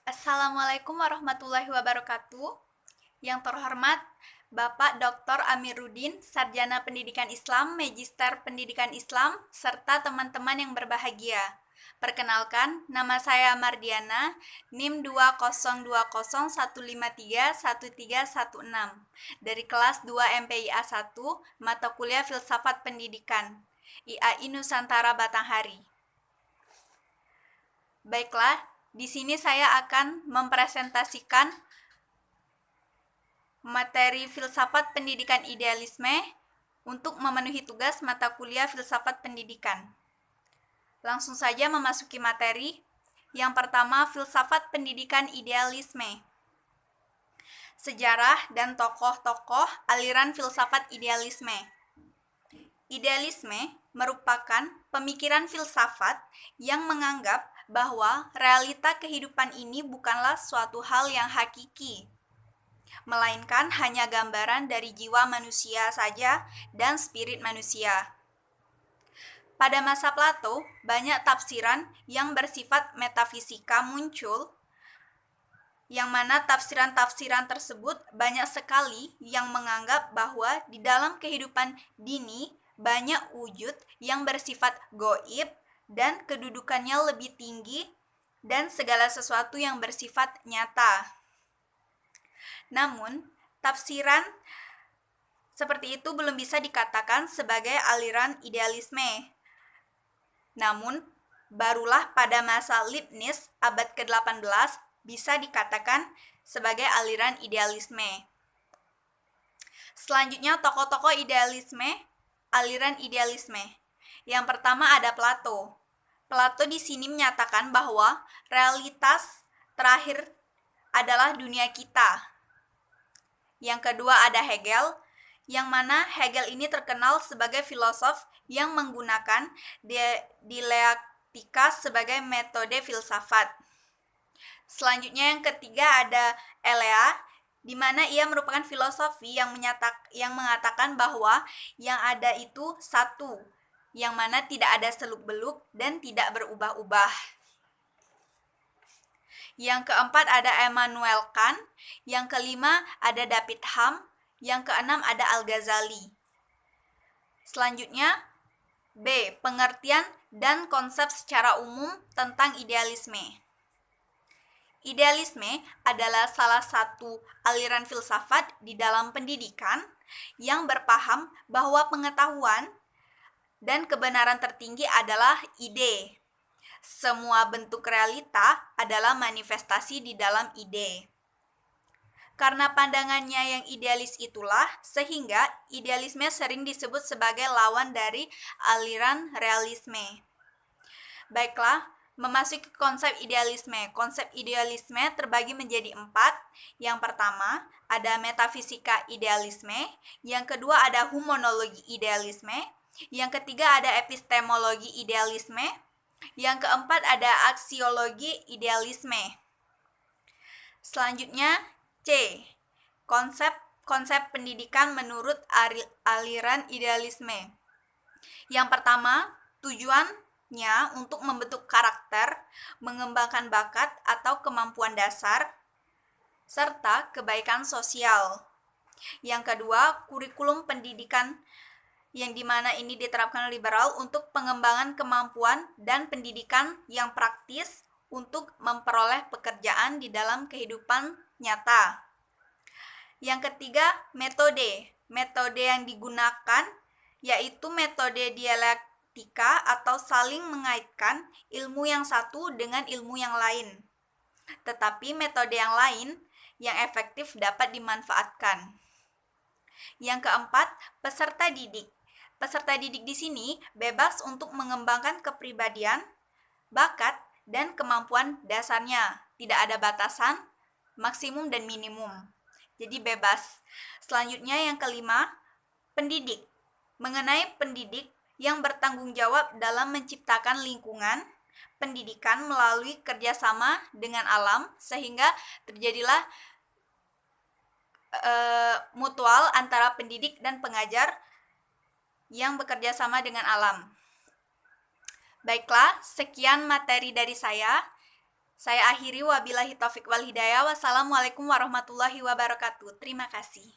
Assalamualaikum warahmatullahi wabarakatuh. Yang terhormat Bapak Dr. Amiruddin, Sarjana Pendidikan Islam, Magister Pendidikan Islam, serta teman-teman yang berbahagia. Perkenalkan, nama saya Mardiana, NIM 20201531316 dari kelas 2 MPIA 1, mata kuliah Filsafat Pendidikan, IAI Nusantara Batanghari. Baiklah, di sini saya akan mempresentasikan materi filsafat pendidikan idealisme untuk memenuhi tugas mata kuliah filsafat pendidikan. Langsung saja memasuki materi. Yang pertama, filsafat pendidikan idealisme. Sejarah dan tokoh-tokoh aliran filsafat idealisme. Idealisme merupakan pemikiran filsafat yang menganggap bahwa realita kehidupan ini bukanlah suatu hal yang hakiki, melainkan hanya gambaran dari jiwa manusia saja dan spirit manusia. Pada masa Plato, banyak tafsiran yang bersifat metafisika muncul, yang mana tafsiran-tafsiran tersebut banyak sekali yang menganggap bahwa di dalam kehidupan dini banyak wujud yang bersifat gaib dan kedudukannya lebih tinggi dan segala sesuatu yang bersifat nyata. Namun, tafsiran seperti itu belum bisa dikatakan sebagai aliran idealisme. Namun, barulah pada masa Leibniz abad ke-18 bisa dikatakan sebagai aliran idealisme. Selanjutnya, tokoh-tokoh idealisme, aliran idealisme. Yang pertama ada Plato. Plato di sini menyatakan bahwa realitas terakhir adalah dunia kita. Yang kedua ada Hegel, yang mana Hegel ini terkenal sebagai filosof yang menggunakan dialektika sebagai metode filsafat. Selanjutnya yang ketiga ada Elea, di mana ia merupakan filosofi yang mengatakan bahwa yang ada itu satu, yang mana tidak ada seluk-beluk dan tidak berubah-ubah. Yang keempat ada Immanuel Kant, yang kelima ada David Hume, yang keenam ada Al-Ghazali. Selanjutnya B. Pengertian dan konsep secara umum tentang idealisme. Idealisme adalah salah satu aliran filsafat di dalam pendidikan yang berpaham bahwa pengetahuan dan kebenaran tertinggi adalah ide. Semua bentuk realita adalah manifestasi di dalam ide. Karena pandangannya yang idealis itulah, sehingga idealisme sering disebut sebagai lawan dari aliran realisme. Baiklah, memasuki konsep idealisme. Konsep idealisme terbagi menjadi 4. Yang pertama, ada metafisika idealisme. Yang kedua, ada humanologi idealisme. Yang ketiga, ada epistemologi idealisme. Yang keempat, ada aksiologi idealisme. Selanjutnya, C. Konsep pendidikan menurut aliran idealisme. Yang pertama, tujuannya untuk membentuk karakter, mengembangkan bakat atau kemampuan dasar, serta kebaikan sosial. Yang kedua, kurikulum pendidikan yang dimana ini diterapkan liberal untuk pengembangan kemampuan dan pendidikan yang praktis untuk memperoleh pekerjaan di dalam kehidupan nyata. Yang ketiga, metode yang digunakan yaitu metode dialektika atau saling mengaitkan ilmu yang satu dengan ilmu yang lain. Tetapi metode yang lain yang efektif dapat dimanfaatkan. Yang keempat, peserta didik. Peserta didik di sini bebas untuk mengembangkan kepribadian, bakat, dan kemampuan dasarnya. Tidak ada batasan, maksimum dan minimum. Jadi bebas. Selanjutnya yang kelima, pendidik. Mengenai pendidik yang bertanggung jawab dalam menciptakan lingkungan pendidikan melalui kerjasama dengan alam, sehingga terjadilah mutual antara pendidik dan pengajar yang bekerja sama dengan alam. Baiklah, sekian materi dari saya. Saya akhiri, wabillahi taufik wal hidayah. Wassalamualaikum warahmatullahi wabarakatuh. Terima kasih.